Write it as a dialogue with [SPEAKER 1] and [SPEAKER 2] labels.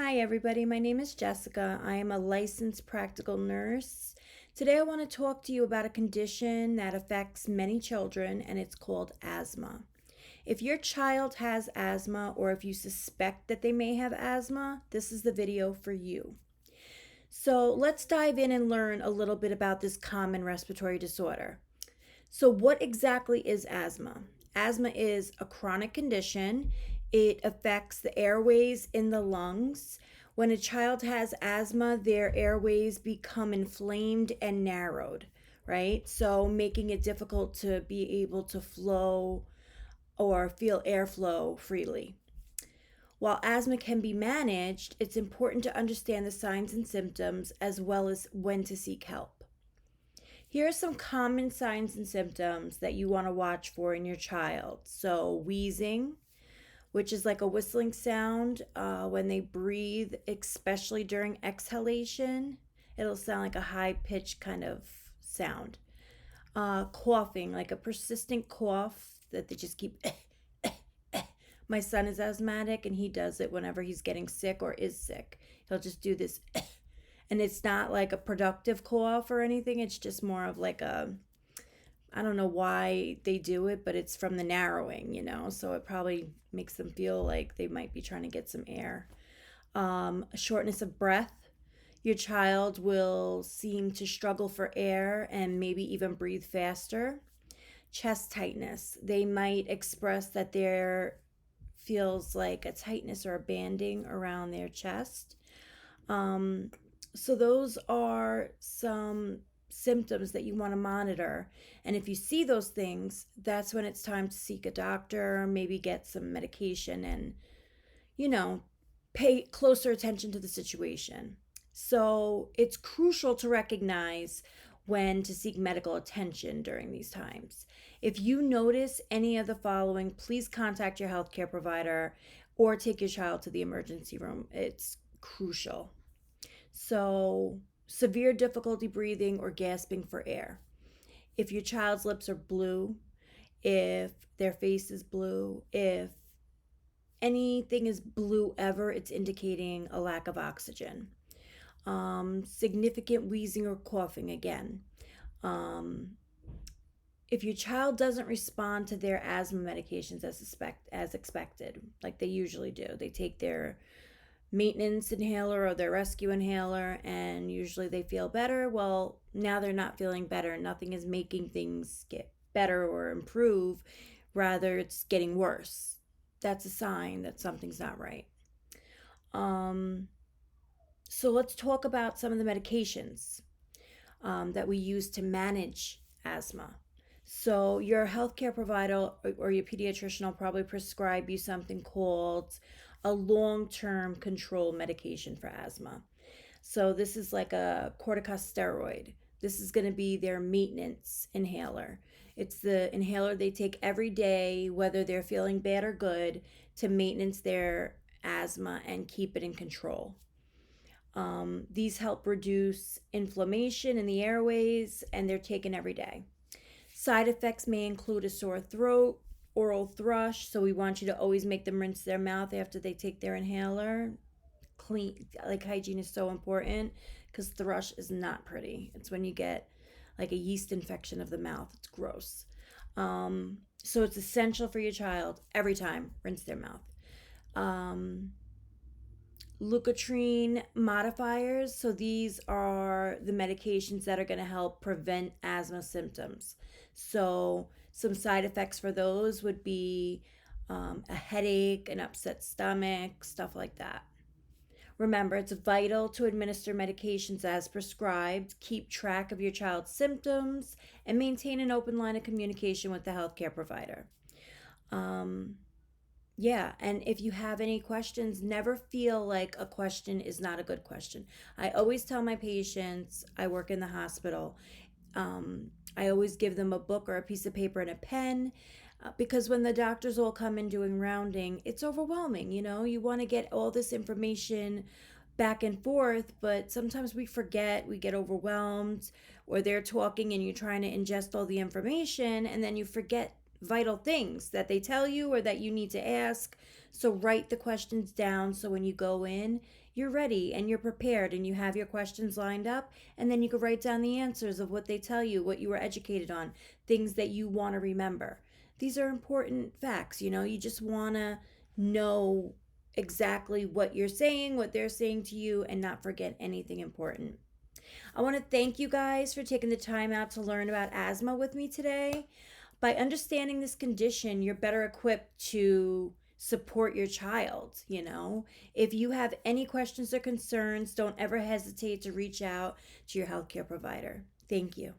[SPEAKER 1] Hi, everybody. My name is Jessica. I am a licensed practical nurse. Today, I want to talk to you about a condition that affects many children, and it's called asthma. If your child has asthma, or if you suspect that they may have asthma, this is the video for you. So, let's dive in and learn a little bit about this common respiratory disorder. So, what exactly is asthma? Asthma is a chronic condition. It affects the airways in the lungs. When a child has asthma, their airways become inflamed and narrowed, right? So, making it difficult to be able to flow or feel airflow freely. While asthma can be managed, it's important to understand the signs and symptoms as well as when to seek help. Here are some common signs and symptoms that you want to watch for in your child. So, wheezing, which is like a whistling sound when they breathe, especially during exhalation. It'll sound like a high pitched kind of sound. Coughing, like a persistent cough that they just keep. My son is asthmatic and he does it whenever he's getting sick or is sick. He'll just do this. And it's not like a productive cough or anything. It's just more of like I don't know why they do it, but it's from the narrowing. So it probably makes them feel like they might be trying to get some air. Shortness of breath. Your child will seem to struggle for air and maybe even breathe faster. Chest tightness. They might express that there feels like a tightness or a banding around their chest. So those are some symptoms that you want to monitor. And if you see those things, that's when it's time to seek a doctor, maybe get some medication and, pay closer attention to the situation. So it's crucial to recognize when to seek medical attention during these times. If you notice any of the following, please contact your healthcare provider or take your child to the emergency room. It's crucial. So, severe difficulty breathing or gasping for air. If your child's lips are blue, if their face is blue, if anything is blue ever, it's indicating a lack of oxygen. Significant wheezing or coughing again. If your child doesn't respond to their asthma medications as expected, like they usually do, they take their maintenance inhaler or their rescue inhaler and usually they feel better. Well, now they're not feeling better. Nothing is making things get better or improve. Rather, it's getting worse. That's a sign that something's not right. So let's talk about some of the medications that we use to manage asthma. So your healthcare provider or your pediatrician will probably prescribe you something called a long-term control medication for asthma. So this is like a corticosteroid. This is going to be their maintenance inhaler. It's the inhaler they take every day, whether they're feeling bad or good, to maintenance their asthma and keep it in control. These help reduce inflammation in the airways, and they're taken every day. Side effects may include a sore throat, oral thrush, so we want you to always make them rinse their mouth after they take their inhaler. Clean, like hygiene is so important because thrush is not pretty. It's when you get like a yeast infection of the mouth. It's gross. So it's essential for your child every time rinse their mouth. Leukotriene modifiers. So these are the medications that are going to help prevent asthma symptoms. So some side effects for those would be a headache, an upset stomach, stuff like that. Remember, it's vital to administer medications as prescribed, keep track of your child's symptoms, and maintain an open line of communication with the healthcare provider. And if you have any questions, never feel like a question is not a good question. I always tell my patients, I work in the hospital, I always give them a book or a piece of paper and a pen because when the doctors all come in doing rounding, it's overwhelming. You want to get all this information back and forth, but sometimes we forget, we get overwhelmed, or they're talking and you're trying to ingest all the information and then you forget vital things that they tell you or that you need to ask. So write the questions down so when you go in, you're ready and you're prepared and you have your questions lined up, and then you can write down the answers of what they tell you, what you were educated on, things that you want to remember. These are important facts, you just want to know exactly what you're saying, what they're saying to you, and not forget anything important. I want to thank you guys for taking the time out to learn about asthma with me today. By understanding this condition, you're better equipped to support your child. If you have any questions or concerns, don't ever hesitate to reach out to your healthcare provider. Thank you.